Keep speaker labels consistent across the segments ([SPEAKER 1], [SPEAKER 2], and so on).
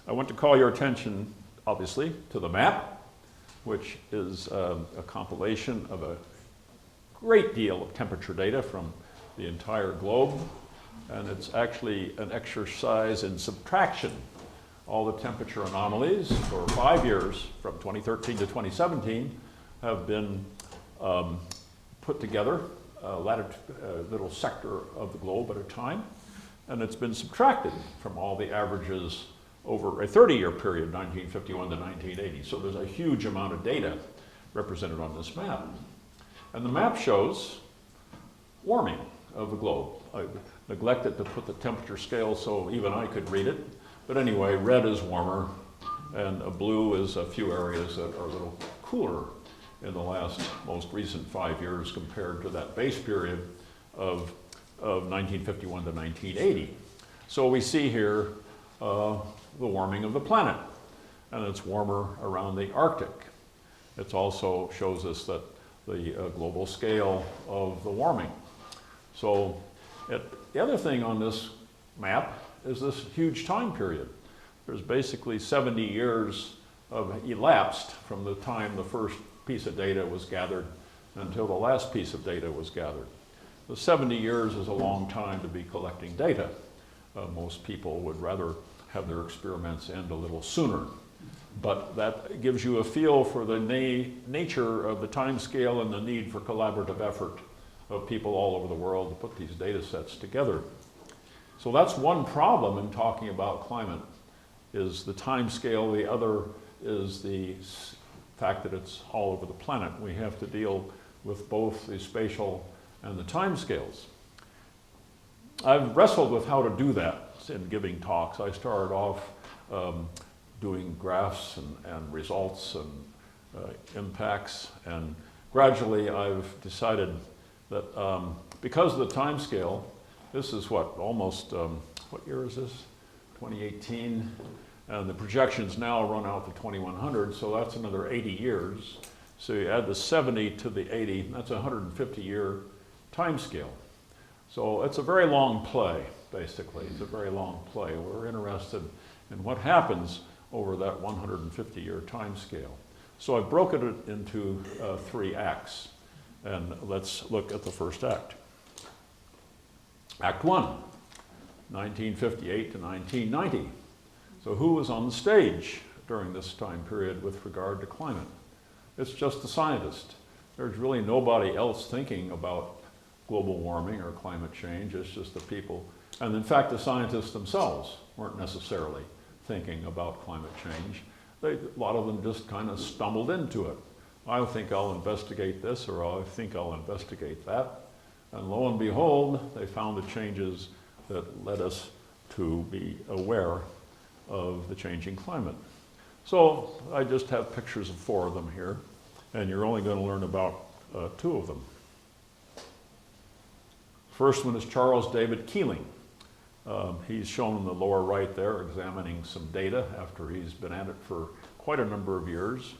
[SPEAKER 1] I want to call your attention, obviously, to the map, which is a compilation of a great deal of temperature data from the entire globe. And it's actually an exercise in subtraction. All the temperature anomalies for 5 years, from 2013 to 2017, have been put together, a little sector of the globe at a time, and it's been subtracted from all the averages over a 30-year period, 1951 to 1980. So there's a huge amount of data represented on this map. And the map shows warming of the globe. I neglected to put the temperature scale so even I could read it. But anyway, red is warmer, and blue is a few areas that are a little cooler in the most recent 5 years compared to that base period of 1951 to 1980. So we see here the warming of the planet, and it's warmer around the Arctic. It also shows us that the global scale of the warming. So the other thing on this map is this huge time period. There's basically 70 years of elapsed from the time the first piece of data was gathered until the last piece of data was gathered. The 70 years is a long time to be collecting data. Most people would rather have their experiments end a little sooner. But that gives you a feel for the nature of the time scale and the need for collaborative effort of people all over the world to put these data sets together. So that's one problem in talking about climate, is the time scale. The other is the fact that it's all over the planet. We have to deal with both the spatial and the time scales. I've wrestled with how to do that in giving talks. I started off doing graphs and results and impacts, and gradually I've decided that because of the time scale, this is what year is this? 2018, and the projections now run out to 2100, so that's another 80 years. So you add the 70 to the 80, that's a 150-year time scale. So it's a very long play, basically. It's a very long play. We're interested in what happens over that 150-year time scale. So I've broken it into 3 acts, and let's look at the first act. Act 1, 1958 to 1990. So who was on the stage during this time period with regard to climate? It's just the scientist. There's really nobody else thinking about global warming or climate change. It's just the people. And in fact, the scientists themselves weren't necessarily thinking about climate change. A lot of them just kind of stumbled into it. I think I'll investigate this, or I think I'll investigate that. And lo and behold, they found the changes that led us to be aware of the changing climate. So I just have pictures of 4 of them here, and you're only going to learn about 2 of them. First one is Charles David Keeling. He's shown in the lower right there, examining some data after he's been at it for quite a number of years.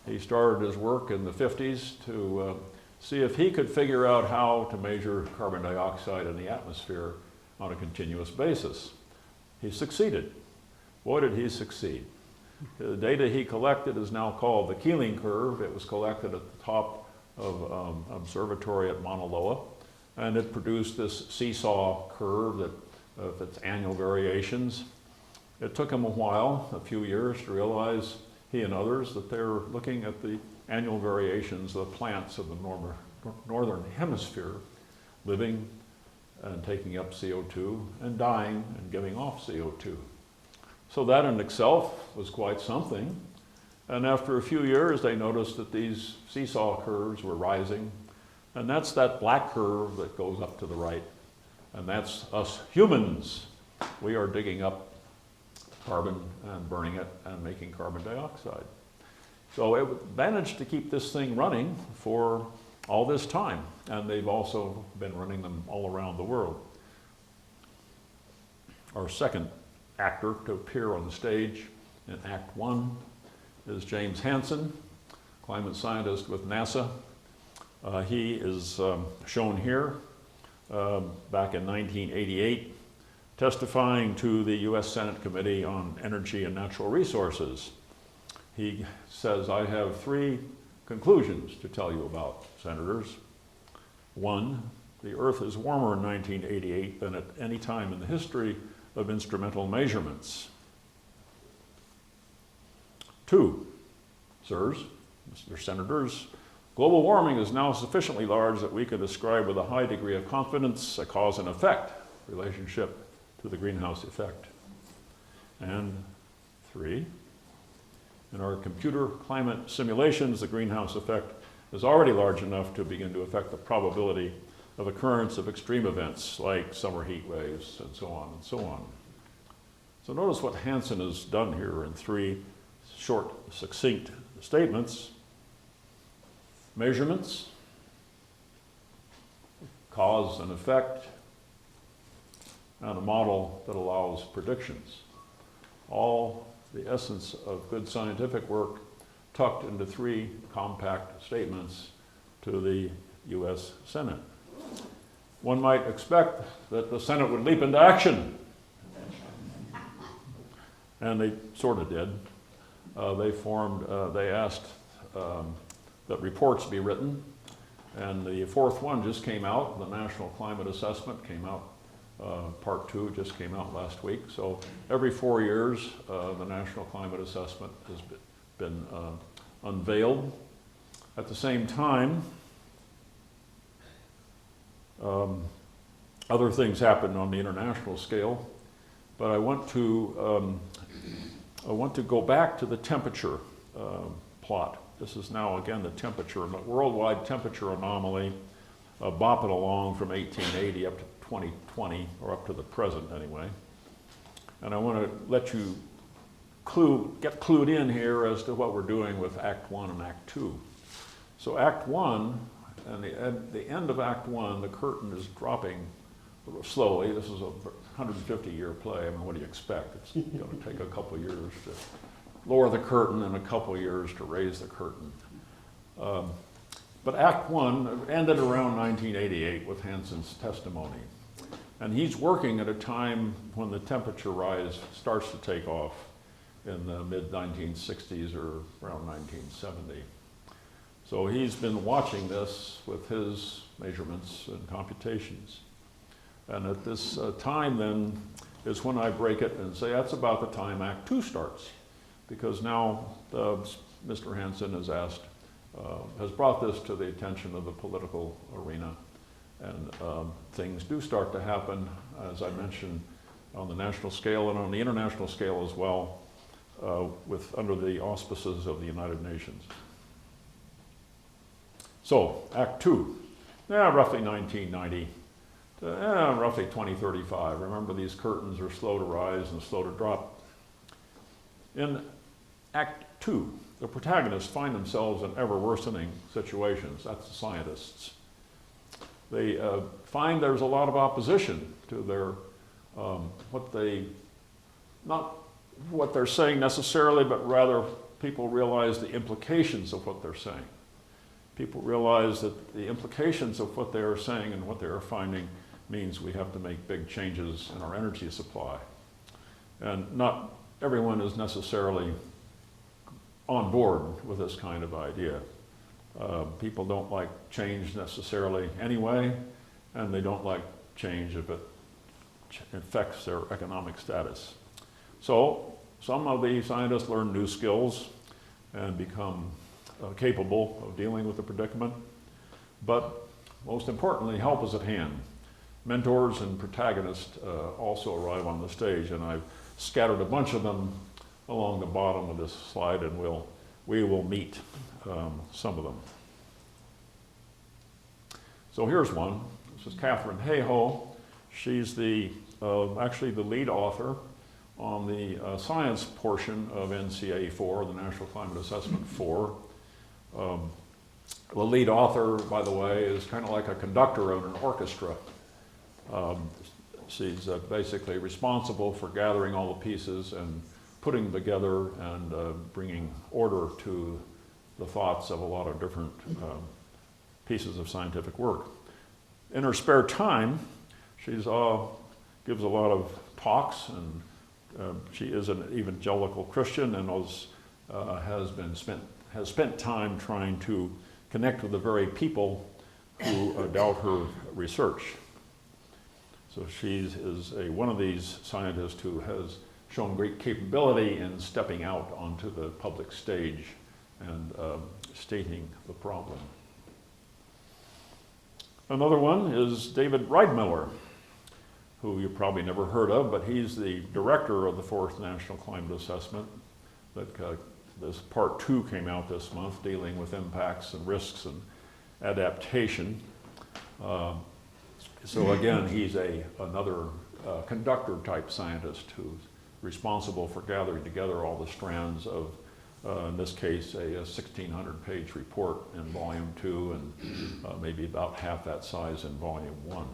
[SPEAKER 1] He started his work in the 50s to see if he could figure out how to measure carbon dioxide in the atmosphere on a continuous basis. He succeeded. Boy, did he succeed. The data he collected is now called the Keeling curve. It was collected at the top of observatory at Mauna Loa, and it produced this seesaw curve that of its annual variations. It took him a while, a few years, to realize, he and others, that they were looking at the annual variations of the plants of the northern hemisphere, living and taking up CO2 and dying and giving off CO2. So that in itself was quite something. And after a few years, they noticed that these seesaw curves were rising, and that's that black curve that goes up to the right. And that's us humans. We are digging up carbon and burning it and making carbon dioxide. So it managed to keep this thing running for all this time. And they've also been running them all around the world. Our second actor to appear on the stage in Act 1 is James Hansen, climate scientist with NASA. He is shown here. Back in 1988, testifying to the U.S. Senate Committee on Energy and Natural Resources. He says, I have 3 conclusions to tell you about, senators. 1, the Earth is warmer in 1988 than at any time in the history of instrumental measurements. 2, sirs, Mr. Senators, global warming is now sufficiently large that we can describe with a high degree of confidence a cause and effect relationship to the greenhouse effect. And 3, in our computer climate simulations, the greenhouse effect is already large enough to begin to affect the probability of occurrence of extreme events like summer heat waves and so on and so on. So notice what Hansen has done here in 3 short, succinct statements. Measurements, cause and effect, and a model that allows predictions. All the essence of good scientific work tucked into 3 compact statements to the U.S. Senate. One might expect that the Senate would leap into action. And they sort of did. They asked that reports be written, and the 4th one just came out. The National Climate Assessment came out. Part 2 just came out last week. So every 4 years, the National Climate Assessment has been unveiled. At the same time, other things happen on the international scale, but I want to go back to the temperature plot. This is now, again, the temperature, worldwide temperature anomaly, bopping along from 1880 up to 2020, or up to the present anyway. And I want to let you get clued in here as to what we're doing with Act 1 and Act 2. So Act 1, and the end of Act 1, the curtain is dropping slowly. This is a 150-year play. I mean, what do you expect? It's going to take a couple years to lower the curtain and a couple years to raise the curtain. But Act 1 ended around 1988 with Hansen's testimony. And he's working at a time when the temperature rise starts to take off in the mid-1960s or around 1970. So he's been watching this with his measurements and computations. And at this time then is when I break it and say that's about the time Act 2 starts. Because now Mr. Hansen has brought this to the attention of the political arena. And things do start to happen, as I mentioned, on the national scale and on the international scale as well, under the auspices of the United Nations. So, Act 2, roughly 1990 to roughly 2035. Remember, these curtains are slow to rise and slow to drop. In Act 2, the protagonists find themselves in ever-worsening situations. That's the scientists. They find there's a lot of opposition to their not what they're saying necessarily, but rather people realize the implications of what they're saying. People realize that the implications of what they are saying and what they are finding means we have to make big changes in our energy supply. And not everyone is necessarily on board with this kind of idea. People don't like change necessarily anyway, and they don't like change if it affects their economic status. So some of the scientists learn new skills and become capable of dealing with the predicament. But most importantly, help is at hand. Mentors and protagonists also arrive on the stage, and I've scattered a bunch of them along the bottom of this slide, and we will meet some of them. So here's one. This is Catherine Hayhoe. She's actually the lead author on the science portion of NCA 4, the National Climate Assessment 4. The lead author, by the way, is kind of like a conductor of an orchestra. She's basically responsible for gathering all the pieces and putting them together and bringing order to the thoughts of a lot of different pieces of scientific work. In her spare time, she's gives a lot of talks, and she is an evangelical Christian and has spent time trying to connect with the very people who doubt her research. So she is one of these scientists who has shown great capability in stepping out onto the public stage and stating the problem. Another one is David Riedmiller, who you probably never heard of, but he's the director of the Fourth National Climate Assessment. This part 2 came out this month, dealing with impacts and risks and adaptation. So again, he's another conductor type scientist who's responsible for gathering together all the strands of, in this case, a 1,600-page report in volume 2 and maybe about half that size in volume 1.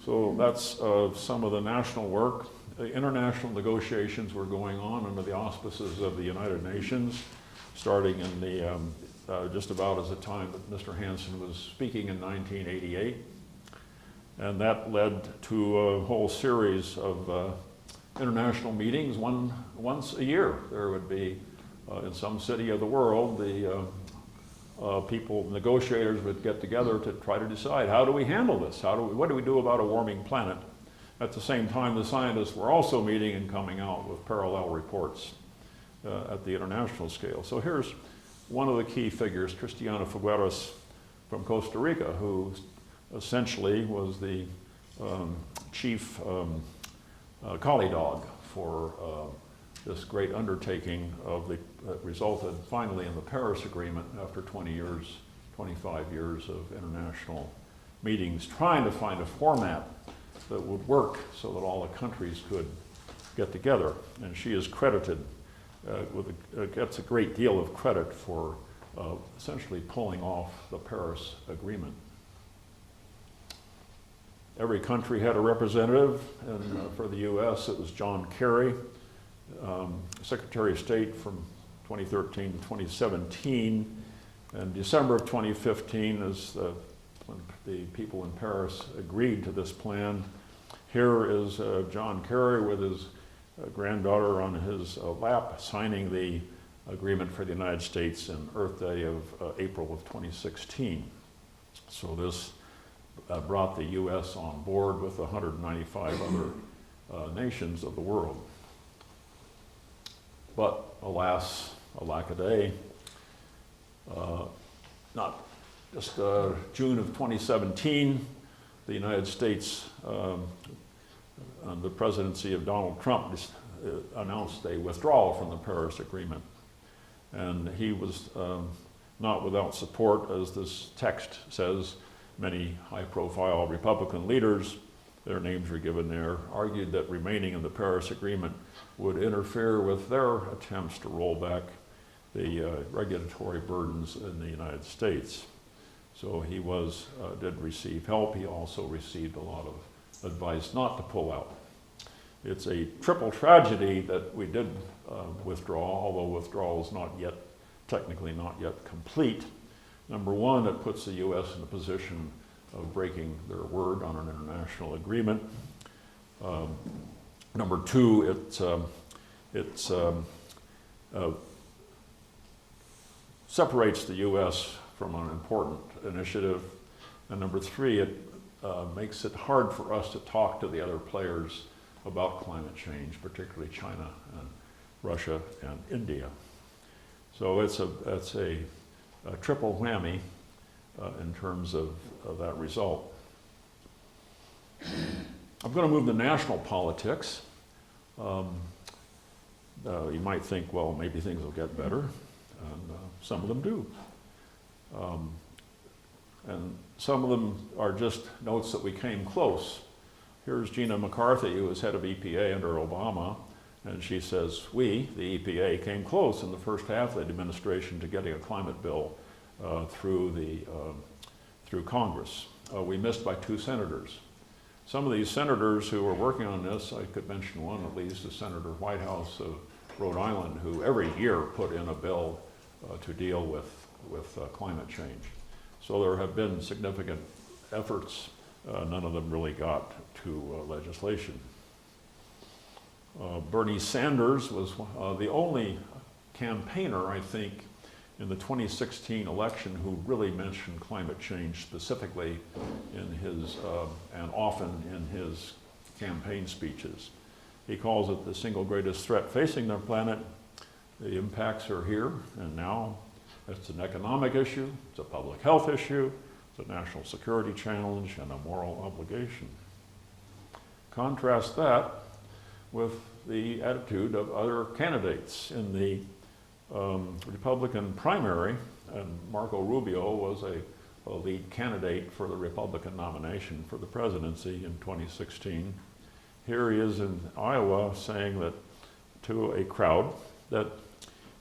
[SPEAKER 1] So that's some of the national work. The international negotiations were going on under the auspices of the United Nations, starting in the just about as the time that Mr. Hansen was speaking in 1988. And that led to a whole series of international meetings once a year. There would be, in some city of the world, the negotiators would get together to try to decide, how do we handle this? What do we do about a warming planet? At the same time, the scientists were also meeting and coming out with parallel reports at the international scale. So here's one of the key figures, Cristiana Figueres from Costa Rica, who essentially was the chief collie dog for this great undertaking that resulted finally in the Paris Agreement after 25 years of international meetings, trying to find a format that would work so that all the countries could get together. And she is credited gets a great deal of credit for essentially pulling off the Paris Agreement. Every country had a representative, and for the US it was John Kerry, Secretary of State from 2013 to 2017. In December of 2015, when the people in Paris agreed to this plan, here is John Kerry with his granddaughter on his lap signing the agreement for the United States on Earth Day of April of 2016. So this brought the US on board with 195 other nations of the world. But alas, alackaday, not just June of 2017, the United States, the presidency of Donald Trump, announced a withdrawal from the Paris Agreement. And he was not without support, as this text says. Many high-profile Republican leaders, their names are given there, argued that remaining in the Paris Agreement would interfere with their attempts to roll back the regulatory burdens in the United States. So he did receive help. He also received a lot of advice not to pull out. It's a triple tragedy that we did withdraw, although withdrawal is technically not yet complete. Number one, it puts the U.S. in a position of breaking their word on an international agreement. Number two, it separates the U.S. from an important initiative. And number three, it makes it hard for us to talk to the other players about climate change, particularly China and Russia and India. So it's a triple whammy in terms of that result. I'm going to move to national politics. You might think, well, maybe things will get better, and some of them do. And some of them are just notes that we came close. Here's Gina McCarthy, who was head of EPA under Obama, and she says, we, the EPA, came close in the first half of the administration to getting a climate bill through Congress. We missed by 2 senators. Some of these senators who were working on this, I could mention one at least, the Senator Whitehouse of Rhode Island, who every year put in a bill to deal with climate change. So there have been significant efforts, none of them really got to legislation. Bernie Sanders was the only campaigner, I think, in the 2016 election who really mentioned climate change specifically in his, and often in his campaign speeches. He calls it the single greatest threat facing the planet. The impacts are here and now. It's an economic issue, it's a public health issue, it's a national security challenge, and a moral obligation. Contrast that with the attitude of other candidates in the Republican primary, and Marco Rubio was a lead candidate for the Republican nomination for the presidency in 2016. Here he is in Iowa saying that to a crowd that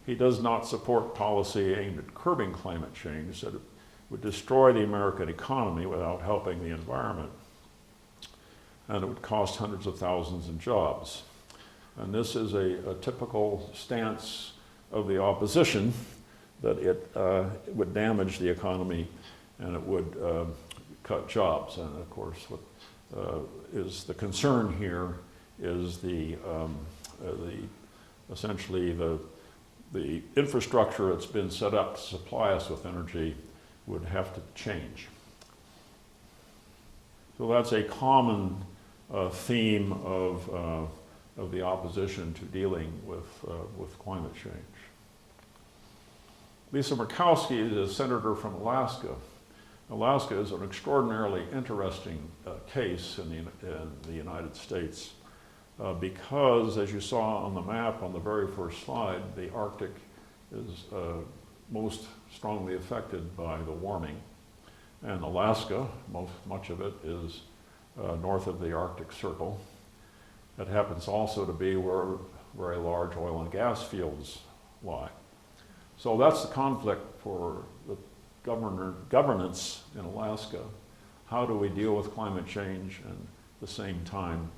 [SPEAKER 1] he does not support policy aimed at curbing climate change, that it would destroy the American economy without helping the environment, and it would cost hundreds of thousands in jobs. And this is a typical stance of the opposition, that it would damage the economy and it would cut jobs. And of course, what is the concern here is essentially the infrastructure that's been set up to supply us with energy would have to change. So that's a common theme of the opposition to dealing with climate change. Lisa Murkowski is a senator from Alaska. Alaska is an extraordinarily interesting case in the United States because, as you saw on the map on the very first slide, the Arctic is most strongly affected by the warming. And Alaska, much of it is north of the Arctic Circle. It happens also to be where very large oil and gas fields lie. So that's the conflict for the governance in Alaska. How do we deal with climate change and at the same time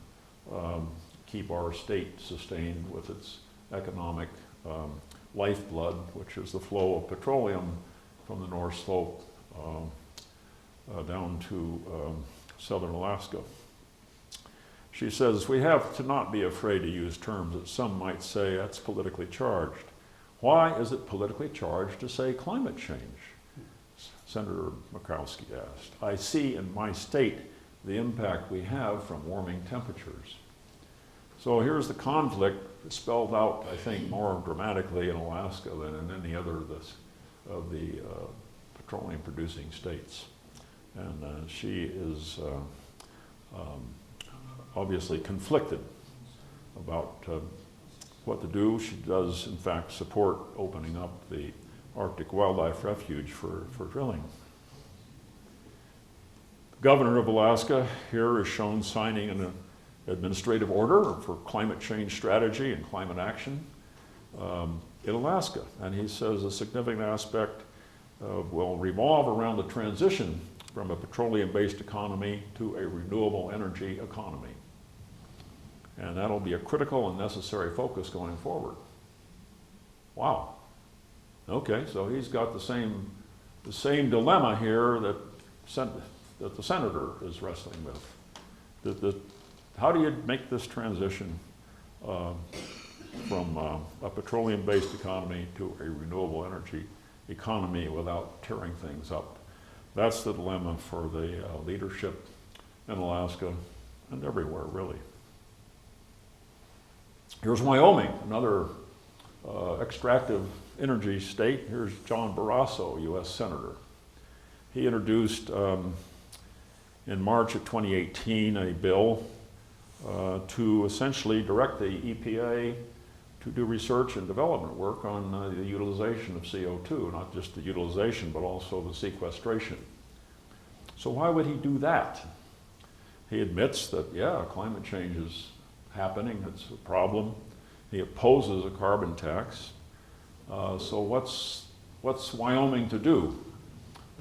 [SPEAKER 1] keep our state sustained with its economic lifeblood, which is the flow of petroleum from the North Slope down to southern Alaska. She says, we have to not be afraid to use terms that some might say that's politically charged. Why is it politically charged to say climate change? Senator Murkowski asked. I see in my state the impact we have from warming temperatures. So here's the conflict spelled out, I think, more dramatically in Alaska than in any other of the petroleum-producing states. And she is obviously conflicted about what to do. She does, in fact, support opening up the Arctic Wildlife Refuge for drilling. The governor of Alaska here is shown signing an administrative order for climate change strategy and climate action in Alaska. And he says a significant aspect will revolve around the transition from a petroleum-based economy to a renewable energy economy. And that'll be a critical and necessary focus going forward. Wow. Okay, so he's got the same dilemma here that the senator is wrestling with. How do you make this transition from a petroleum-based economy to a renewable energy economy without tearing things up? That's the dilemma for the leadership in Alaska and everywhere, really. Here's Wyoming, another extractive energy state. Here's John Barrasso, U.S. Senator. He introduced in March of 2018 a bill to essentially direct the EPA to do research and development work on the utilization of CO2, not just the utilization, but also the sequestration. So why would he do that? He admits that, yeah, climate change is happening, it's a problem. He opposes a carbon tax. So what's Wyoming to do?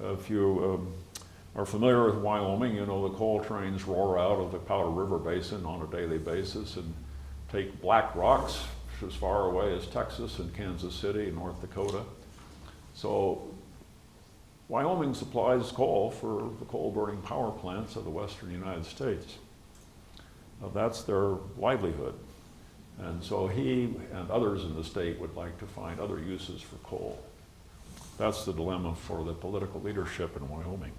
[SPEAKER 1] If you are familiar with Wyoming, you know the coal trains roar out of the Powder River Basin on a daily basis and take black rocks as far away as Texas and Kansas City and North Dakota. So Wyoming supplies coal for the coal-burning power plants of the western United States. That's their livelihood. And so he and others in the state would like to find other uses for coal. That's the dilemma for the political leadership in Wyoming.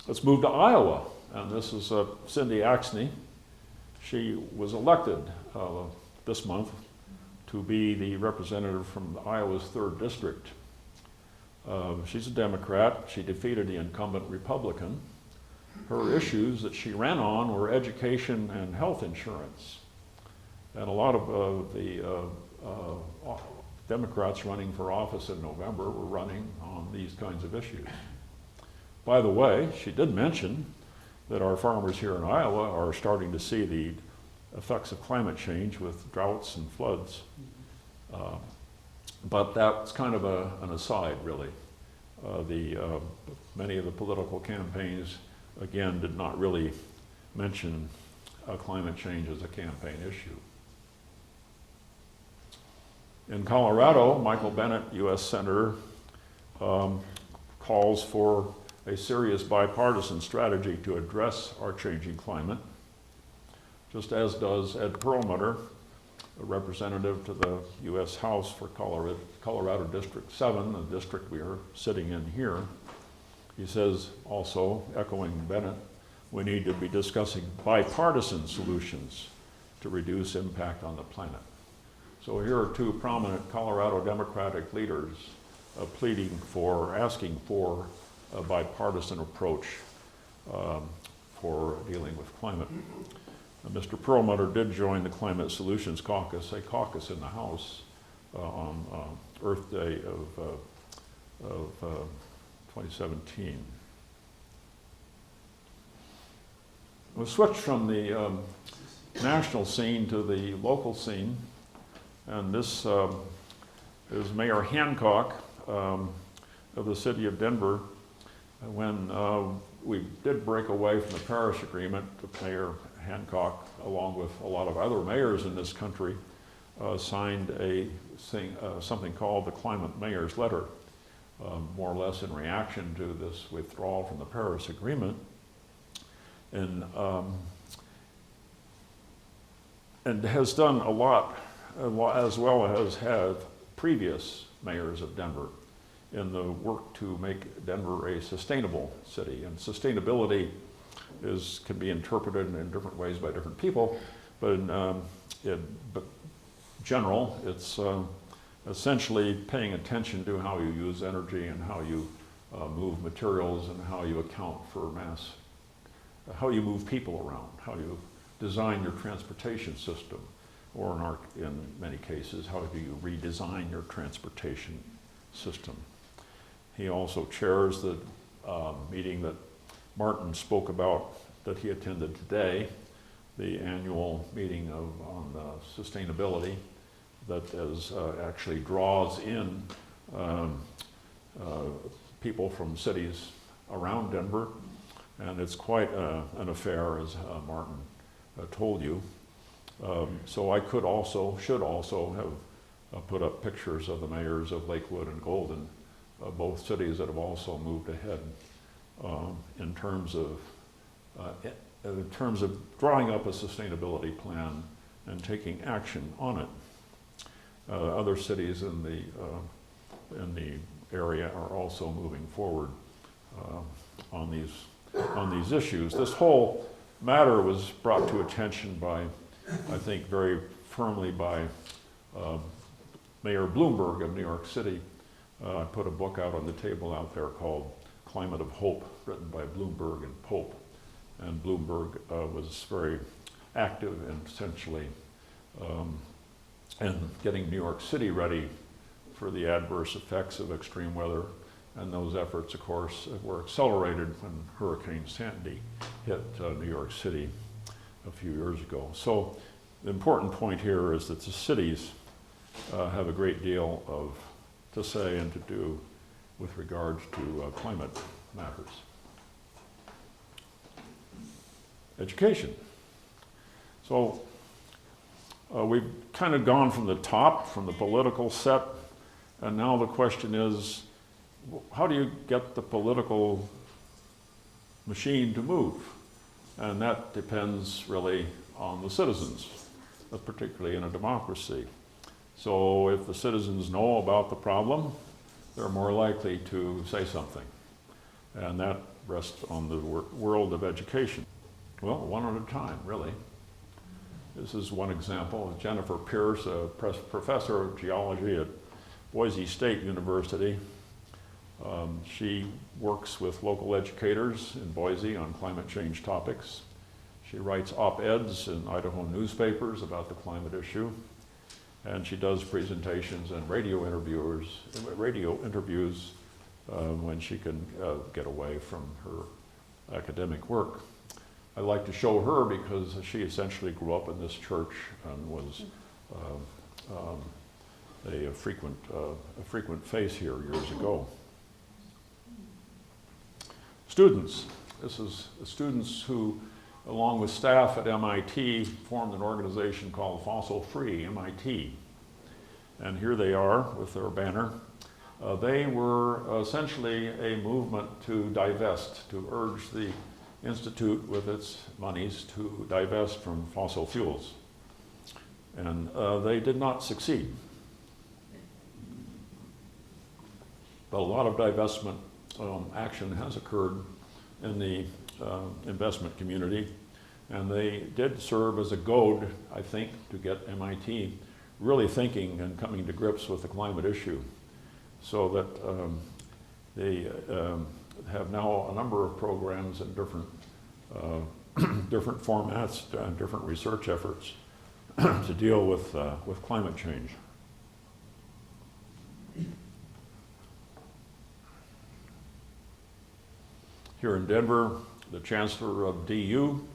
[SPEAKER 1] Let's move to Iowa, and this is Cindy Axne. She was elected this month to be the representative from Iowa's 3rd District. She's a Democrat. She defeated the incumbent Republican. Her issues that she ran on were education and health insurance. And a lot of the Democrats running for office in November were running on these kinds of issues. By the way, she did mention that our farmers here in Iowa are starting to see the effects of climate change with droughts and floods. But that's kind of an aside, really. Many of the political campaigns, again, did not really mention climate change as a campaign issue. In Colorado, Michael Bennet, U.S. Senator, calls for a serious bipartisan strategy to address our changing climate, just as does Ed Perlmutter, a representative to the U.S. House for Colorado District 7, the district we are sitting in here. He says also, echoing Bennett, we need to be discussing bipartisan solutions to reduce impact on the planet. So here are two prominent Colorado Democratic leaders asking for a bipartisan approach for dealing with climate. Mr. Perlmutter did join the Climate Solutions Caucus, a caucus in the House, on Earth Day of 2017. We'll switch from the national scene to the local scene, and this is Mayor Hancock of the city of Denver. When we did break away from the Paris Agreement, Mayor Hancock, along with a lot of other mayors in this country, signed something called the Climate Mayor's Letter, more or less in reaction to this withdrawal from the Paris Agreement. And has done a lot, as well as have previous mayors of Denver, in the work to make Denver a sustainable city. And sustainability can be interpreted in different ways by different people, but in general, it's essentially paying attention to how you use energy and how you move materials and how you account for how you move people around, how you design your transportation system, or in many cases, how do you redesign your transportation system. He also chairs the meeting that Martin spoke about that he attended today, the annual meeting on sustainability that actually draws in people from cities around Denver, and it's quite an affair, as Martin told you. So I should also have put up pictures of the mayors of Lakewood and Golden, both cities that have also moved ahead in terms of drawing up a sustainability plan and taking action on it. Other cities in the area are also moving forward on these issues. This whole matter was brought to attention by, I think, very firmly by Mayor Bloomberg of New York City. I put a book out on the table out there called Climate of Hope, written by Bloomberg and Pope. And Bloomberg was very active in essentially in getting New York City ready for the adverse effects of extreme weather. And those efforts, of course, were accelerated when Hurricane Sandy hit New York City a few years ago. So the important point here is that the cities have a great deal to say and to do with regards to climate matters. Education. So we've kind of gone from the top, from the political set, and now the question is, how do you get the political machine to move? And that depends really on the citizens, particularly in a democracy. So if the citizens know about the problem, they're more likely to say something. And that rests on the world of education. Well, one at a time, really. This is one example. Jennifer Pierce, a professor of geology at Boise State University. She works with local educators in Boise on climate change topics. She writes op-eds in Idaho newspapers about the climate issue. And she does presentations and radio interviews when she can get away from her academic work. I like to show her because she essentially grew up in this church and was a frequent face here years ago. Students. This is students who, along with staff at MIT, formed an organization called Fossil Free MIT. And here they are with their banner. They were essentially a movement to divest, to urge the Institute with its monies to divest from fossil fuels. And they did not succeed. But a lot of divestment action has occurred in the investment community. And they did serve as a goad, I think, to get MIT really thinking and coming to grips with the climate issue. So that they have now a number of programs in different different formats and different research efforts to deal with climate change. Here in Denver, the chancellor of DU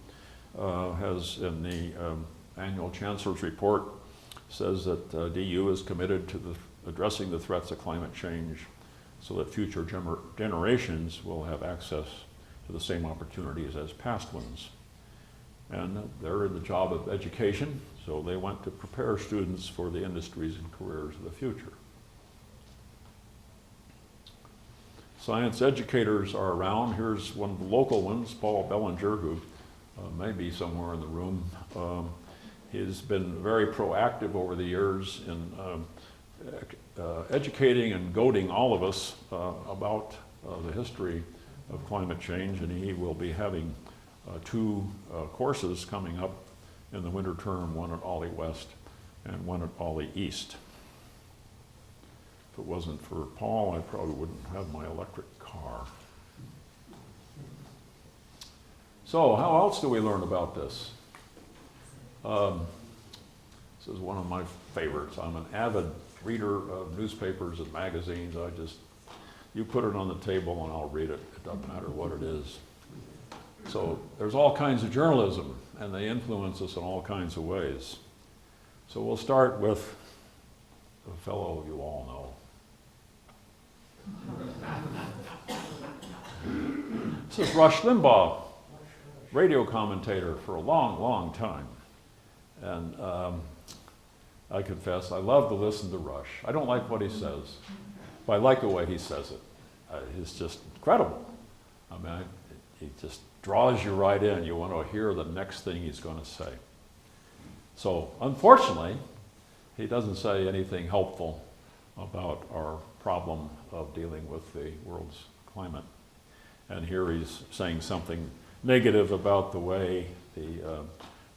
[SPEAKER 1] has, in the annual chancellor's report, says that DU is committed to addressing the threats of climate change so that future generations will have access to the same opportunities as past ones. And they're in the job of education, so they want to prepare students for the industries and careers of the future. Science educators are around. Here's one of the local ones, Paul Bellinger, who may be somewhere in the room. He's been very proactive over the years in educating and goading all of us about the history of climate change, and he will be having two courses coming up in the winter term, one at Ollie West and one at Ollie East. If it wasn't for Paul, I probably wouldn't have my electric car. So how else do we learn about this? This is one of my favorites. I'm an avid reader of newspapers and magazines. You put it on the table and I'll read it. It doesn't matter what it is. So there's all kinds of journalism, and they influence us in all kinds of ways. So we'll start with a fellow you all know. This is Rush Limbaugh, radio commentator for a long, long time. And I confess, I love to listen to Rush. I don't like what he says, but I like the way he says it. It's just incredible. I mean, he just draws you right in. You want to hear the next thing he's going to say. So, unfortunately, he doesn't say anything helpful about our problem of dealing with the world's climate. And here he's saying something negative about the way the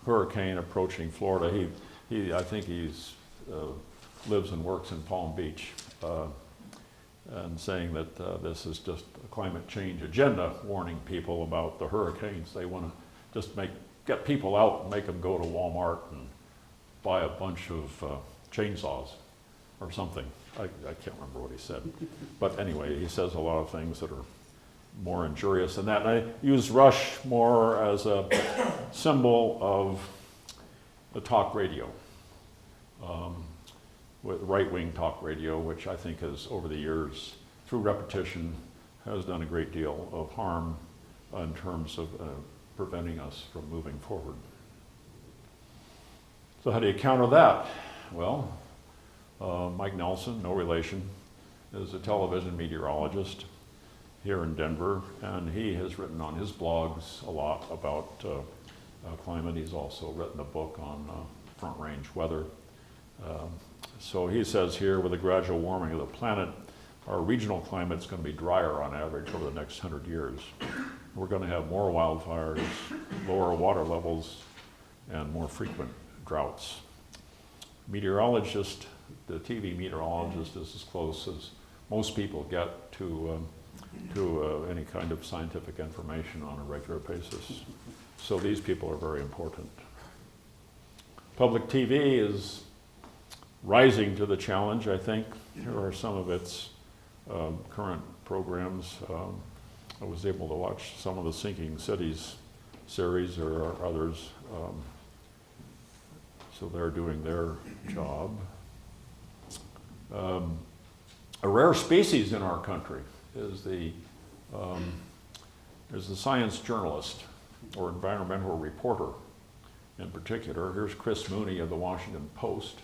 [SPEAKER 1] hurricane approaching Florida. I think he's lives and works in Palm Beach, and saying that this is just a climate change agenda, warning people about the hurricanes. They want to just get people out and make them go to Walmart and buy a bunch of chainsaws or something. I can't remember what he said. But anyway, he says a lot of things that are more injurious than that. And I use Rush more as a symbol of the talk radio, with right-wing talk radio, which I think has, over the years, through repetition, has done a great deal of harm in terms of preventing us from moving forward. So how do you counter that? Well, Mike Nelson, no relation, is a television meteorologist here in Denver, and he has written on his blogs a lot about climate. He's also written a book on front range weather. So he says here, with the gradual warming of the planet, our regional climate is going to be drier on average over the next 100 years. We're going to have more wildfires, lower water levels, and more frequent droughts. Meteorologist, the TV meteorologist, is as close as most people get to any kind of scientific information on a regular basis. So these people are very important. Public TV is rising to the challenge, I think. Here are some of its current programs. I was able to watch some of the Sinking Cities series. There are others. So they're doing their job. A rare species in our country is the science journalist or environmental reporter in particular. Here's Chris Mooney of the Washington Post.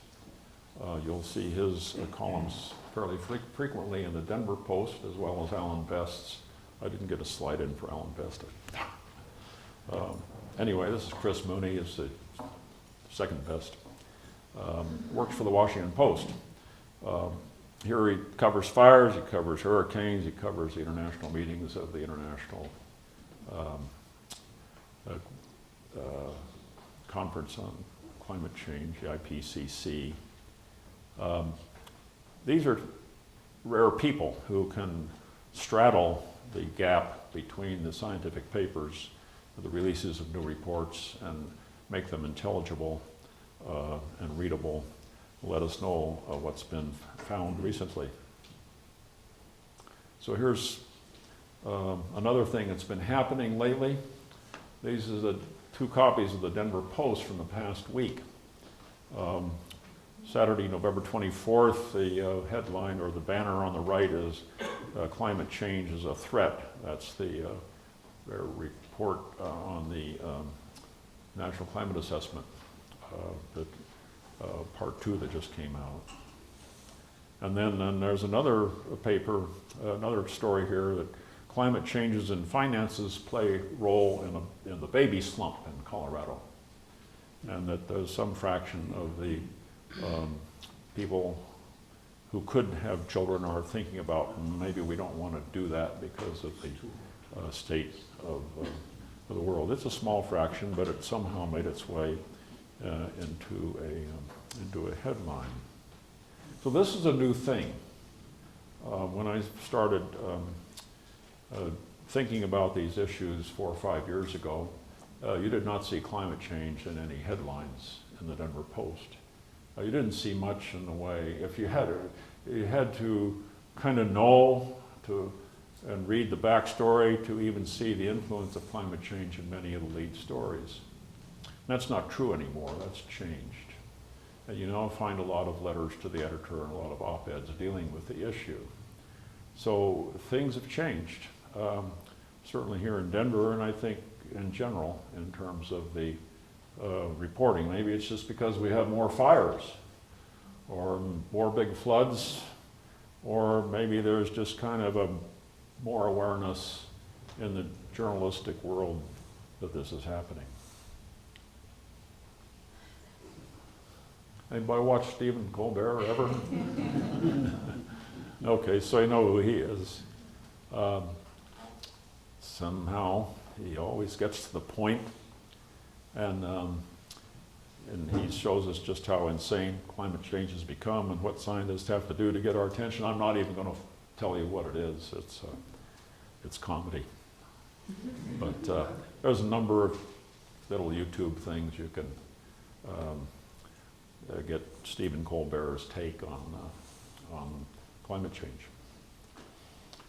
[SPEAKER 1] You'll see his columns fairly frequently in the Denver Post, as well as Alan Best's. I didn't get a slide in for Alan Best. Anyway, this is Chris Mooney. It's the second best. Works for the Washington Post. Here he covers fires, he covers hurricanes, he covers the international meetings of the International Conference on Climate Change, the IPCC. These are rare people who can straddle the gap between the scientific papers, the releases of new reports, and make them intelligible and readable. Let us know what's been found recently. So here's another thing that's been happening lately. These are the 2 copies of the Denver Post from the past week. Saturday, November 24th, the headline or the banner on the right is Climate Change is a Threat. That's their report on the National Climate Assessment, part 2 that just came out. And then there's another paper, another story here that climate changes in finances play a role in the baby slump in Colorado. And that there's some fraction of the people who could have children are thinking about maybe we don't want to do that because of the state of the world. It's a small fraction, but it somehow made its way into a headline. So this is a new thing. When I started thinking about these issues 4 or 5 years ago, you did not see climate change in any headlines in the Denver Post. You didn't see much in the way, if you had to kind of know and read the backstory to even see the influence of climate change in many of the lead stories. That's not true anymore, that's changed. And you now find a lot of letters to the editor and a lot of op-eds dealing with the issue. So things have changed, certainly here in Denver, and I think in general in terms of the reporting. Maybe it's just because we have more fires or more big floods, or maybe there's just kind of a more awareness in the journalistic world that this is happening. Anybody watch Stephen Colbert ever? Okay, so you know who he is. Somehow he always gets to the point, and he shows us just how insane climate change has become and what scientists have to do to get our attention. I'm not even going to tell you what it is. It's comedy. But there's a number of little YouTube things you can get Stephen Colbert's take on climate change.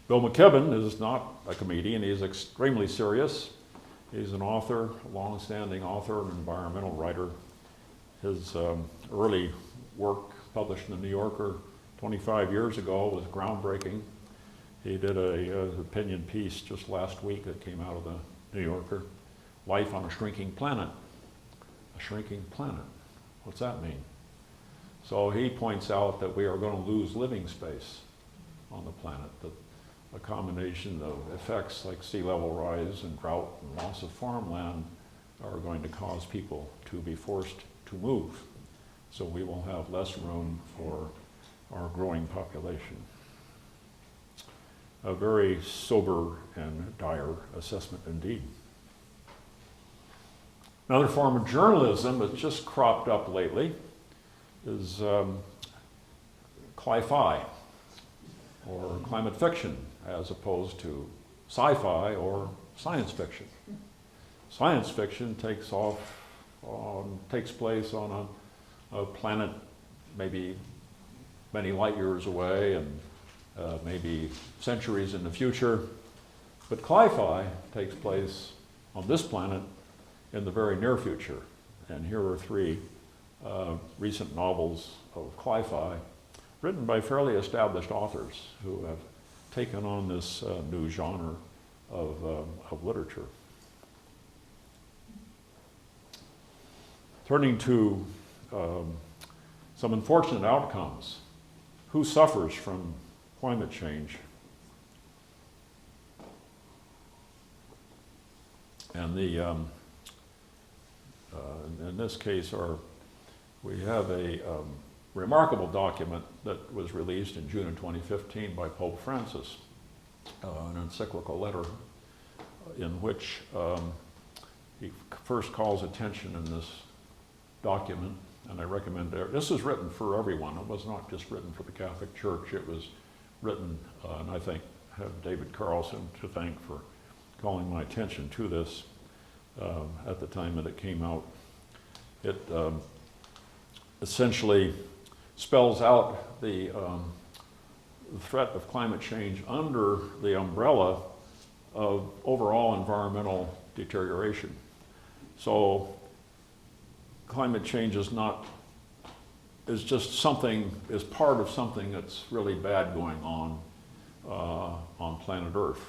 [SPEAKER 1] Bill McKibben is not a comedian. He's extremely serious. He's an author, a long-standing author, an environmental writer. His early work published in the New Yorker 25 years ago was groundbreaking. He did an opinion piece just last week that came out of the New Yorker, Life on a Shrinking Planet. A shrinking planet. What's that mean? So he points out that we are going to lose living space on the planet, that a combination of effects like sea level rise and drought and loss of farmland are going to cause people to be forced to move. So we will have less room for our growing population. A very sober and dire assessment indeed. Another form of journalism that's just cropped up lately is cli-fi, or climate fiction, as opposed to sci-fi or science fiction. Science fiction takes place on a planet maybe many light years away and maybe centuries in the future, but cli-fi takes place on this planet in the very near future. And here are three recent novels of cli-fi written by fairly established authors who have taken on this new genre of literature. Turning to some unfortunate outcomes. Who suffers from climate change? And in this case, we have a remarkable document that was released in June of 2015 by Pope Francis, an encyclical letter in which he first calls attention in this document, and I recommend this is written for everyone. It was not just written for the Catholic Church. It was written, and I think have David Carlson to thank for calling my attention to this at the time that it came out. It essentially spells out the threat of climate change under the umbrella of overall environmental deterioration. So climate change is just something, is part of something that's really bad going on planet Earth.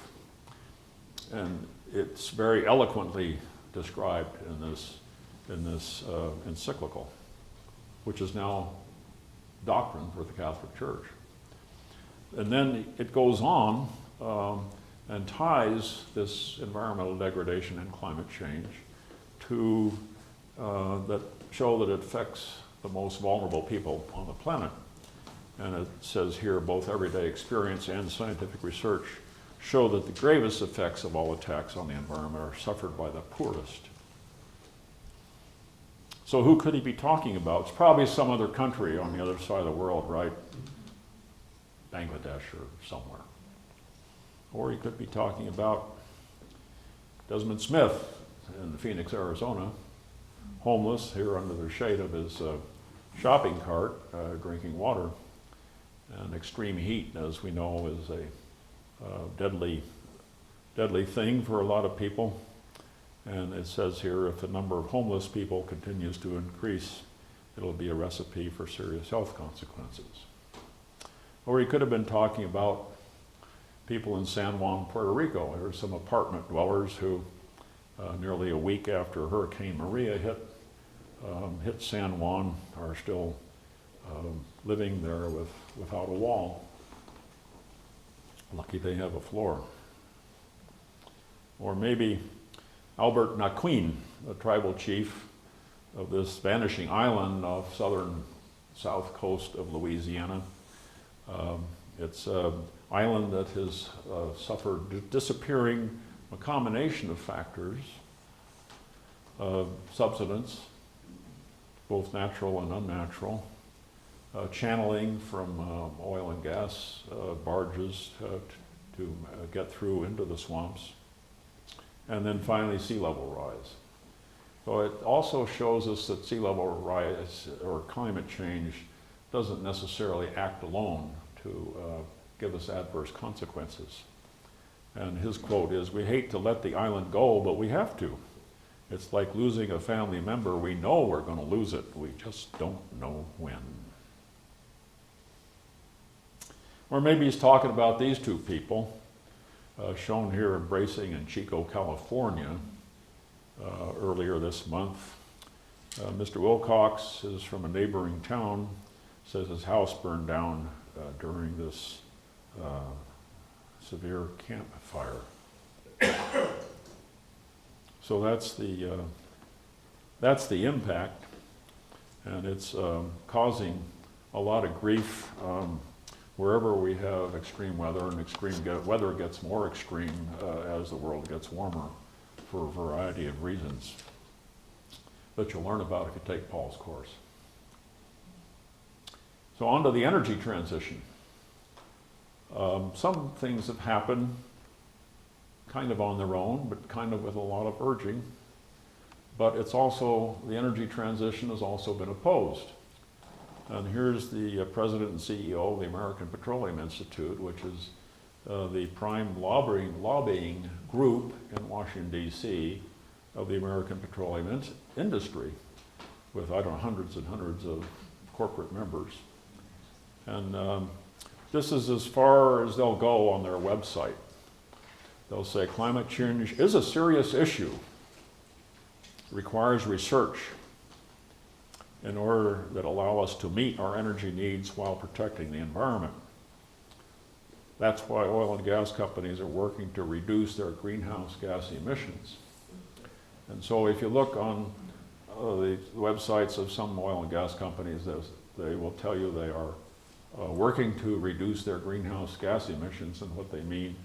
[SPEAKER 1] And it's very eloquently described in this encyclical, which is now doctrine for the Catholic Church. And then it goes on and ties this environmental degradation and climate change to that show that it affects the most vulnerable people on the planet. And it says here, both everyday experience and scientific research show that the gravest effects of all attacks on the environment are suffered by the poorest. So who could he be talking about? It's probably some other country on the other side of the world, right? Bangladesh or somewhere. Or he could be talking about Desmond Smith in Phoenix, Arizona, homeless here under the shade of his shopping cart, drinking water. And extreme heat, as we know, is a deadly thing for a lot of people. And it says here, if the number of homeless people continues to increase, it'll be a recipe for serious health consequences. Or he could have been talking about people in San Juan, Puerto Rico. There were some apartment dwellers who, nearly a week after Hurricane Maria hit San Juan, are still living there without a wall. Lucky they have a floor. Or maybe Albert Naquin, the tribal chief of this vanishing island off south coast of Louisiana. It's an island that has suffered disappearing, a combination of factors, subsidence, both natural and unnatural, channeling from oil and gas barges to get through into the swamps, and then finally sea level rise. So it also shows us that sea level rise or climate change doesn't necessarily act alone to give us adverse consequences. And his quote is, "We hate to let the island go, but we have to. It's like losing a family member. We know we're going to lose it. We just don't know when." Or maybe he's talking about these two people, shown here embracing in Chico, California, earlier this month. Mr. Wilcox is from a neighboring town, says his house burned down during this severe campfire. So that's the impact, and it's causing a lot of grief wherever we have extreme weather, and weather gets more extreme as the world gets warmer for a variety of reasons that you'll learn about if you take Paul's course. So on to the energy transition. Some things have happened kind of on their own, but kind of with a lot of urging. But it's also, the energy transition has also been opposed. And here's the president and CEO of the American Petroleum Institute, which is the prime lobbying group in Washington, D.C. of the American petroleum industry, with, I don't know, hundreds and hundreds of corporate members. And this is as far as they'll go on their website. They'll say climate change is a serious issue, requires research in order that allow us to meet our energy needs while protecting the environment. That's why oil and gas companies are working to reduce their greenhouse gas emissions. And so if you look on the websites of some oil and gas companies, they will tell you they are working to reduce their greenhouse gas emissions, and what they mean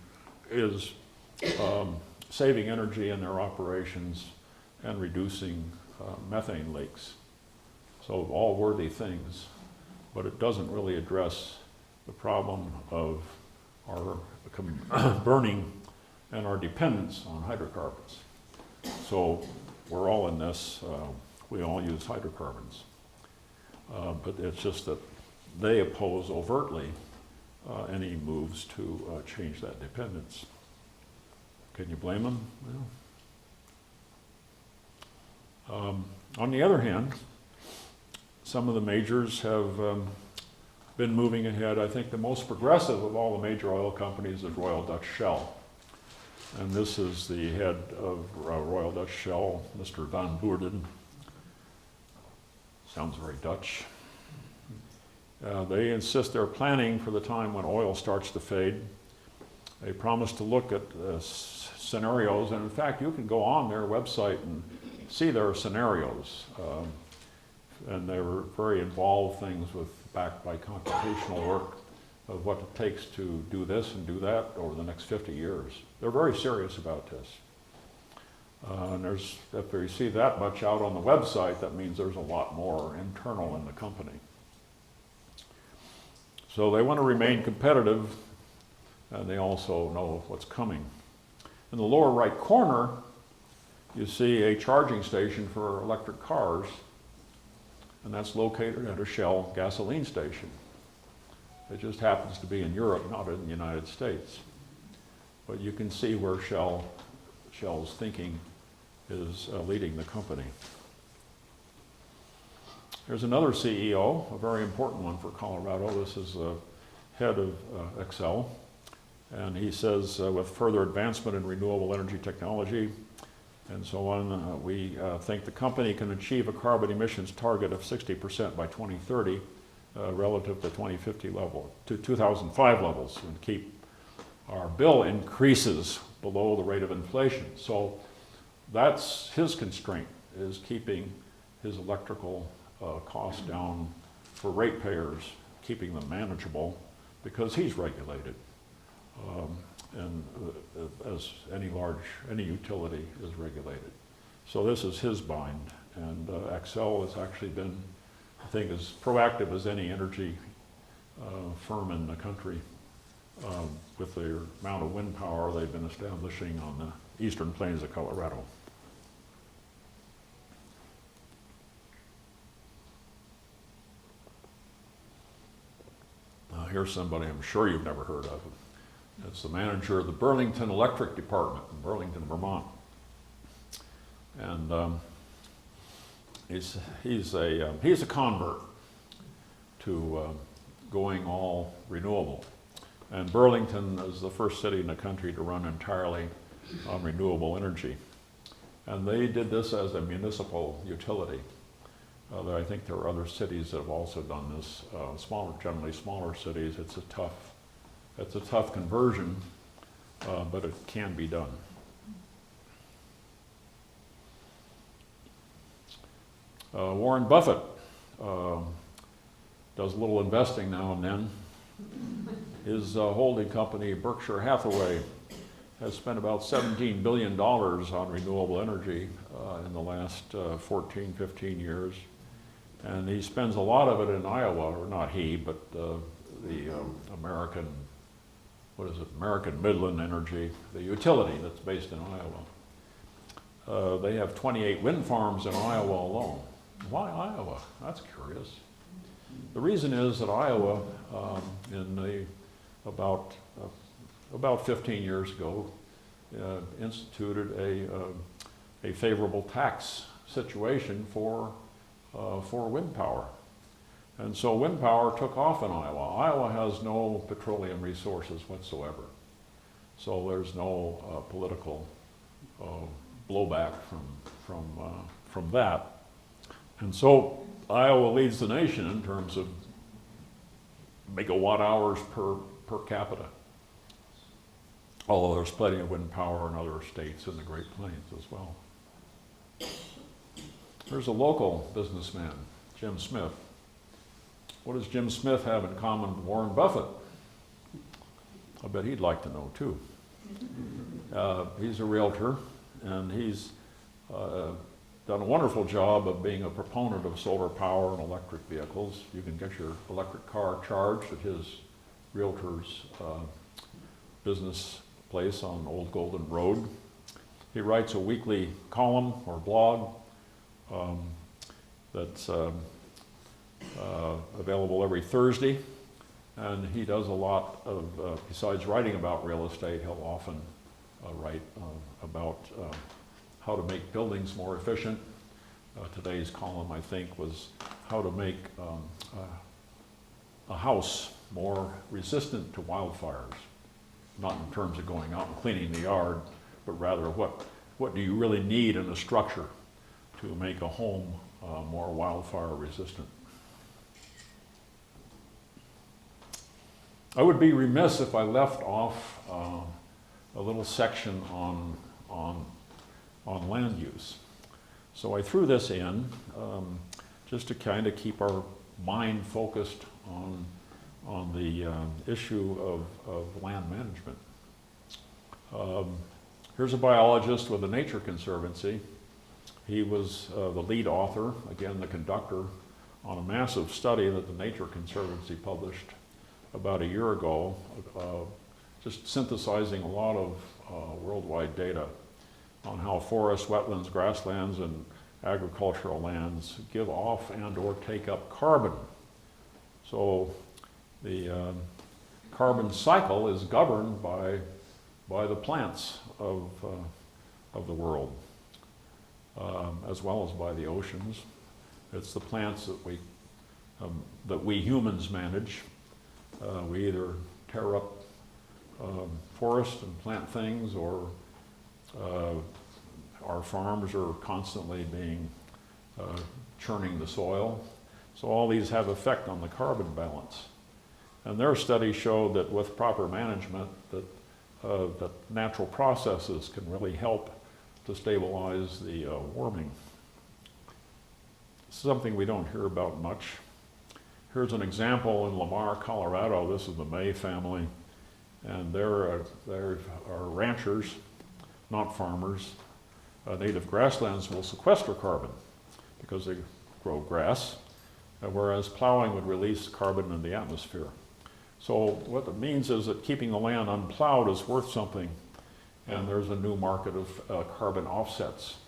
[SPEAKER 1] is saving energy in their operations and reducing methane leaks. So all worthy things, but it doesn't really address the problem of our burning and our dependence on hydrocarbons. So we're all in this, we all use hydrocarbons. But it's just that they oppose overtly any moves to change that dependence. Can you blame them? Well, on the other hand, some of the majors have been moving ahead. I think the most progressive of all the major oil companies is Royal Dutch Shell. And this is the head of Royal Dutch Shell, Mr. Van Boerden. Sounds very Dutch. They insist they're planning for the time when oil starts to fade. They promise to look at scenarios, and in fact, you can go on their website and see their scenarios. And they were very involved things backed by computational work of what it takes to do this and do that over the next 50 years. They're very serious about this. And if you see that much out on the website, that means there's a lot more internal in the company. So they want to remain competitive, and they also know what's coming. In the lower right corner, you see a charging station for electric cars, and that's located at a Shell gasoline station. It just happens to be in Europe, not in the United States. But you can see where Shell's thinking is leading the company. There's another CEO, a very important one for Colorado. This is the head of CCL. And he says, with further advancement in renewable energy technology and so on, we think the company can achieve a carbon emissions target of 60% by 2030 relative to 2050 level, to 2005 levels, and keep our bill increases below the rate of inflation. So that's his constraint, is keeping his electrical costs down for ratepayers, keeping them manageable, because he's regulated. And as any utility is regulated. So this is his bind, and CCL has actually been, I think, as proactive as any energy firm in the country with the amount of wind power they've been establishing on the eastern plains of Colorado. Here's somebody I'm sure you've never heard of. It's the manager of the Burlington Electric Department in Burlington, Vermont. And he's a convert to going all renewable. And Burlington is the first city in the country to run entirely on renewable energy. And they did this as a municipal utility. I think there are other cities that have also done this, generally smaller cities. It's a tough It's a tough conversion, but it can be done. Warren Buffett does a little investing now and then. His holding company, Berkshire Hathaway, has spent about $17 billion on renewable energy in the last 14, 15 years. And he spends a lot of it in Iowa, or not he, but the American, American Midland Energy, the utility that's based in Iowa. They have 28 wind farms in Iowa alone. Why Iowa? That's curious. The reason is that Iowa, about 15 years ago, instituted a favorable tax situation for wind power. And so wind power took off in Iowa. Iowa has no petroleum resources whatsoever. So there's no political blowback from that. And so Iowa leads the nation in terms of megawatt hours per capita. Although there's plenty of wind power in other states in the Great Plains as well. There's a local businessman, Jim Smith. What does Jim Smith have in common with Warren Buffett? I bet he'd like to know too. He's a realtor, and he's done a wonderful job of being a proponent of solar power and electric vehicles. You can get your electric car charged at his realtor's business place on Old Golden Road. He writes a weekly column or blog that's available every Thursday, and he does a lot of, besides writing about real estate, he'll often write about how to make buildings more efficient. Today's column, I think, was how to make a house more resistant to wildfires. Not in terms of going out and cleaning the yard, but rather what do you really need in a structure to make a home more wildfire resistant. I would be remiss if I left off a little section on land use. So I threw this in just to kind of keep our mind focused on the issue of land management. Here's a biologist with the Nature Conservancy. He was the lead author, again the conductor, on a massive study that the Nature Conservancy published about a year ago, just synthesizing a lot of worldwide data on how forests, wetlands, grasslands, and agricultural lands give off and or take up carbon. So the carbon cycle is governed by the plants of the world, as well as by the oceans. It's the plants that we humans manage. We either tear up forests and plant things, or our farms are constantly being churning the soil. So all these have effect on the carbon balance. And their studies show that with proper management, that natural processes can really help to stabilize the warming. Something we don't hear about much. Here's an example in Lamar, Colorado. This is the May family, and they're ranchers, not farmers. Native grasslands will sequester carbon because they grow grass, whereas plowing would release carbon in the atmosphere. So what it means is that keeping the land unplowed is worth something, and there's a new market of carbon offsets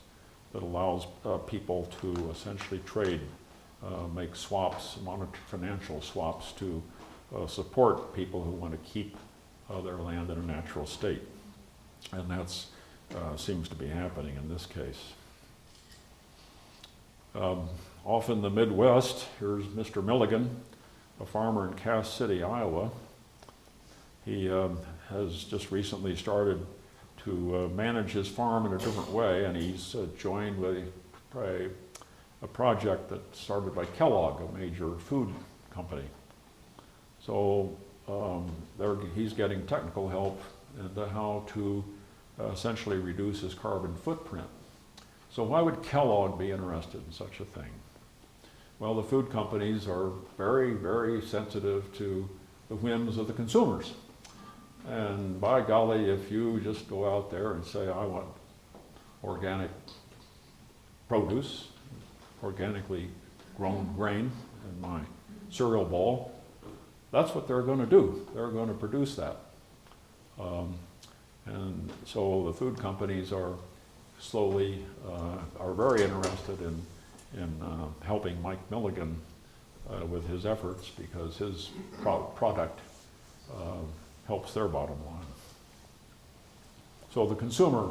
[SPEAKER 1] that allows people to essentially trade, make swaps, financial swaps to support people who want to keep their land in a natural state. And that's seems to be happening in this case. Off in the Midwest, here's Mr. Milligan, a farmer in Cass City, Iowa. He has just recently started to manage his farm in a different way, and he's joined with a project that started by Kellogg, a major food company. So he's getting technical help into how to essentially reduce his carbon footprint. So why would Kellogg be interested in such a thing? Well, the food companies are very, very sensitive to the whims of the consumers. And by golly, if you just go out there and say, I want organic produce, organically grown grain in my cereal bowl, that's what they're going to do. They're going to produce that. And so the food companies are slowly, are very interested in helping Mike Milligan with his efforts, because his product helps their bottom line. So the consumer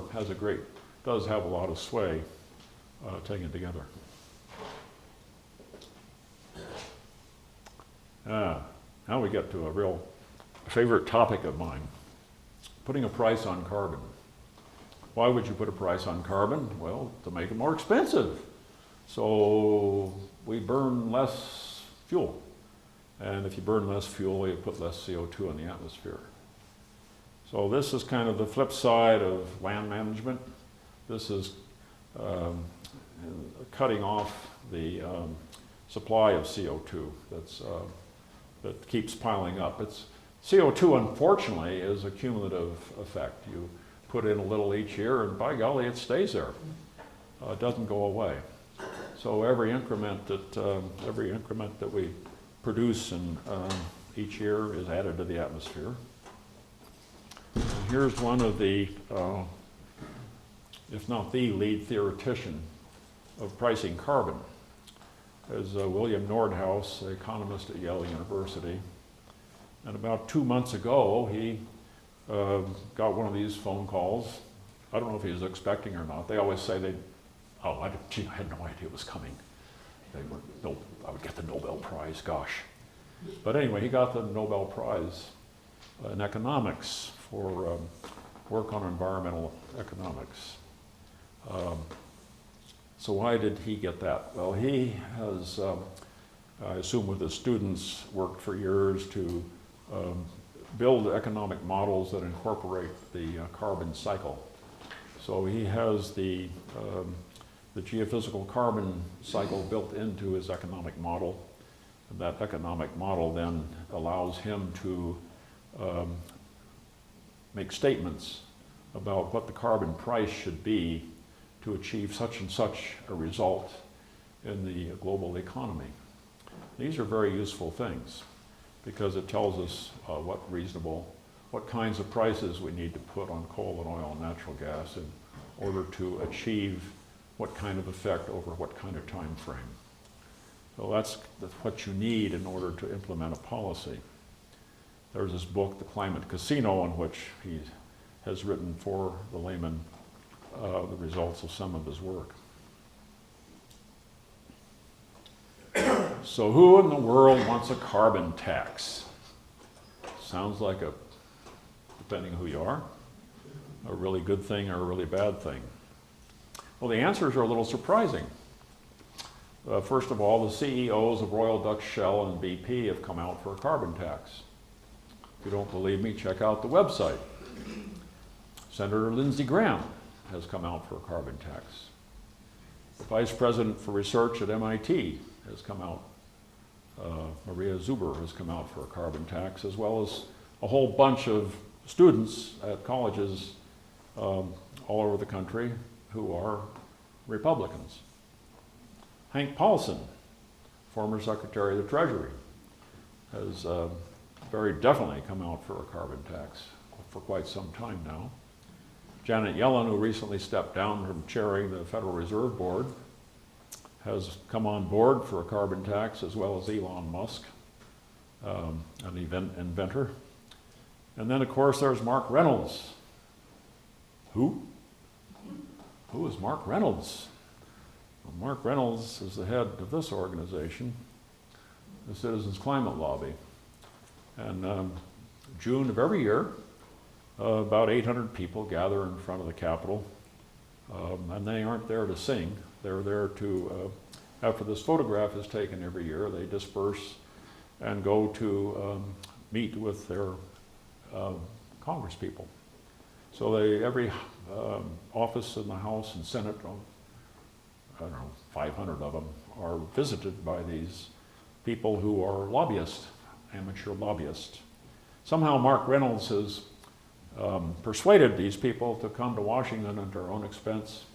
[SPEAKER 1] does have a lot of sway taken together. Now we get to a real favorite topic of mine, putting a price on carbon. Why would you put a price on carbon? Well, to make it more expensive. So we burn less fuel. And if you burn less fuel, you put less CO2 in the atmosphere. So this is kind of the flip side of land management. This is cutting off the supply of CO2 that keeps piling up. CO2, unfortunately, is a cumulative effect. You put in a little each year, and by golly, it stays there. It doesn't go away. So every increment that we produce each year is added to the atmosphere. And here's one of the, if not the lead theoretician of pricing carbon, is William Nordhaus, an economist at Yale University. And about 2 months ago, he got one of these phone calls. I don't know if he was expecting or not. They always say I had no idea it was coming. I would get the Nobel Prize, gosh. But anyway, he got the Nobel Prize in economics for work on environmental economics. So why did he get that? Well, he has, I assume with his students, worked for years to build economic models that incorporate the carbon cycle. So he has the geophysical carbon cycle built into his economic model. And that economic model then allows him to make statements about what the carbon price should be to achieve such and such a result in the global economy. These are very useful things because it tells us what kinds of prices we need to put on coal and oil and natural gas in order to achieve what kind of effect over what kind of time frame. So that's what you need in order to implement a policy. There's this book, The Climate Casino, in which he has written for the layman the results of some of his work. So who in the world wants a carbon tax? Sounds like depending who you are, a really good thing or a really bad thing. Well, the answers are a little surprising. First of all, the CEOs of Royal Dutch Shell and BP have come out for a carbon tax. If you don't believe me, check out the website. Senator Lindsey Graham has come out for a carbon tax. The Vice President for Research at MIT has come out. Maria Zuber has come out for a carbon tax, as well as a whole bunch of students at colleges all over the country who are Republicans. Hank Paulson, former Secretary of the Treasury, has very definitely come out for a carbon tax for quite some time now. Janet Yellen, who recently stepped down from chairing the Federal Reserve Board, has come on board for a carbon tax, as well as Elon Musk, an inventor. And then, of course, there's Mark Reynolds. Who? Who is Mark Reynolds? Well, Mark Reynolds is the head of this organization, the Citizens Climate Lobby. And June of every year, about 800 people gather in front of the Capitol, and they aren't there to sing. They're there to, after this photograph is taken every year, they disperse and go to meet with their Congress people. So every office in the House and Senate, I don't know, 500 of them, are visited by these people who are lobbyists, amateur lobbyists. Somehow Mark Reynolds has persuaded these people to come to Washington at their own expense,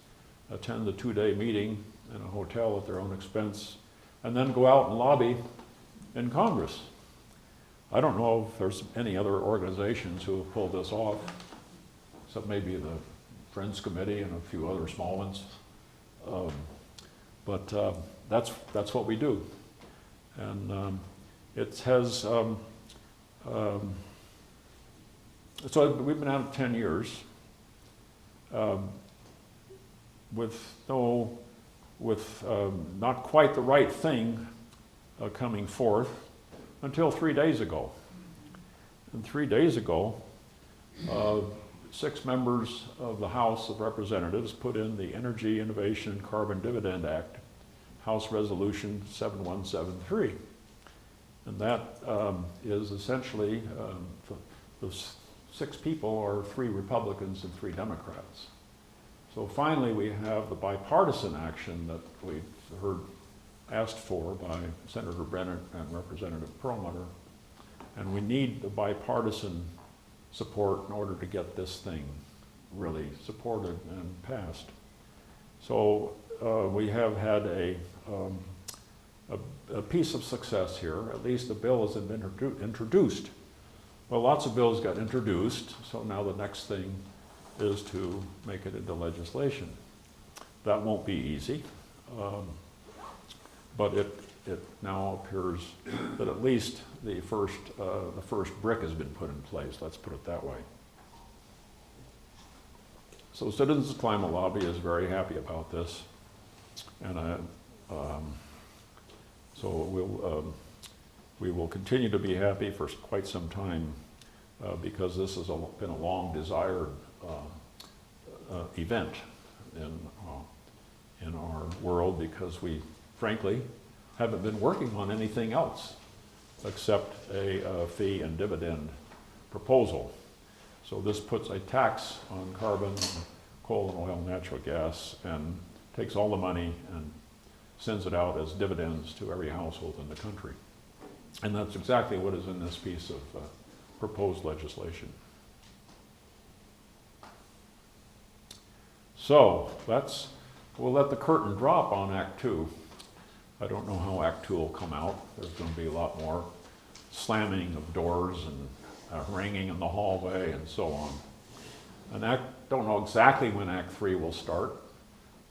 [SPEAKER 1] attend the 2-day meeting in a hotel at their own expense, and then go out and lobby in Congress. I don't know if there's any other organizations who have pulled this off, except maybe the Friends Committee and a few other small ones. But that's what we do. And it has, so we've been at it 10 years with not quite the right thing coming forth until 3 days ago. And 3 days ago, 6 members of the House of Representatives put in the Energy Innovation and Carbon Dividend Act, House Resolution 7173. And that is essentially, those 6 people are 3 Republicans and 3 Democrats. So finally we have the bipartisan action that we've heard asked for by Senator Brennan and Representative Perlmutter. And we need the bipartisan support in order to get this thing really supported and passed. So we have had a piece of success here. At least the bill has been introduced. Well, lots of bills got introduced, so now the next thing is to make it into legislation. That won't be easy, but it now appears that at least the first brick has been put in place, let's put it that way. So Citizens Climate Lobby is very happy about this, and so we will continue to be happy for quite some time because this has been a long desired event in our world, because we frankly haven't been working on anything else except a fee and dividend proposal. So this puts a tax on carbon, coal and oil, natural gas, and takes all the money and sends it out as dividends to every household in the country. And that's exactly what is in this piece of proposed legislation. So we'll let the curtain drop on Act 2. I don't know how Act 2 will come out. There's going to be a lot more slamming of doors and ringing in the hallway and so on. And I don't know exactly when Act 3 will start,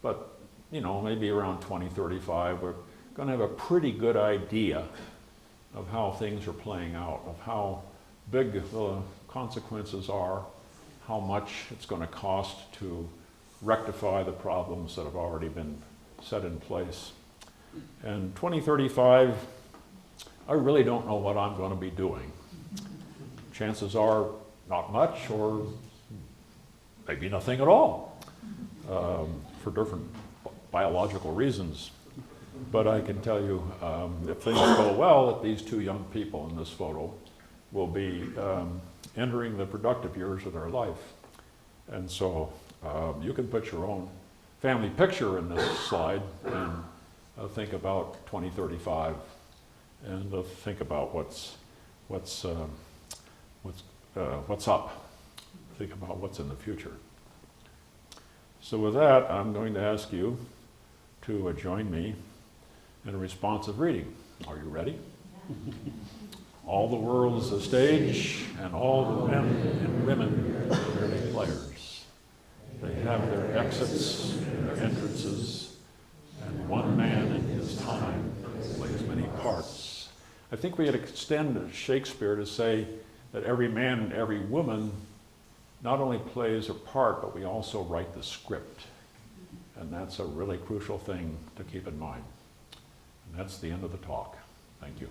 [SPEAKER 1] but maybe around 2035, we're going to have a pretty good idea of how things are playing out, of how big the consequences are, how much it's going to cost to rectify the problems that have already been set in place. And 2035, I really don't know what I'm going to be doing. Chances are not much, or maybe nothing at all, for different biological reasons. But I can tell you, if things go well, that these 2 young people in this photo will be entering the productive years of their life. And so you can put your own family picture in this slide and think about 2035 and think about what's up. Think about what's in the future. So with that, I'm going to ask you to join me in a responsive reading. Are you ready? All the world is a stage, and all the men and women are the players. They have their exits, their entrances, and one man in his time plays many parts. I think we had extend Shakespeare to say that every man and every woman not only plays a part, but we also write the script. And that's a really crucial thing to keep in mind. And that's the end of the talk. Thank you.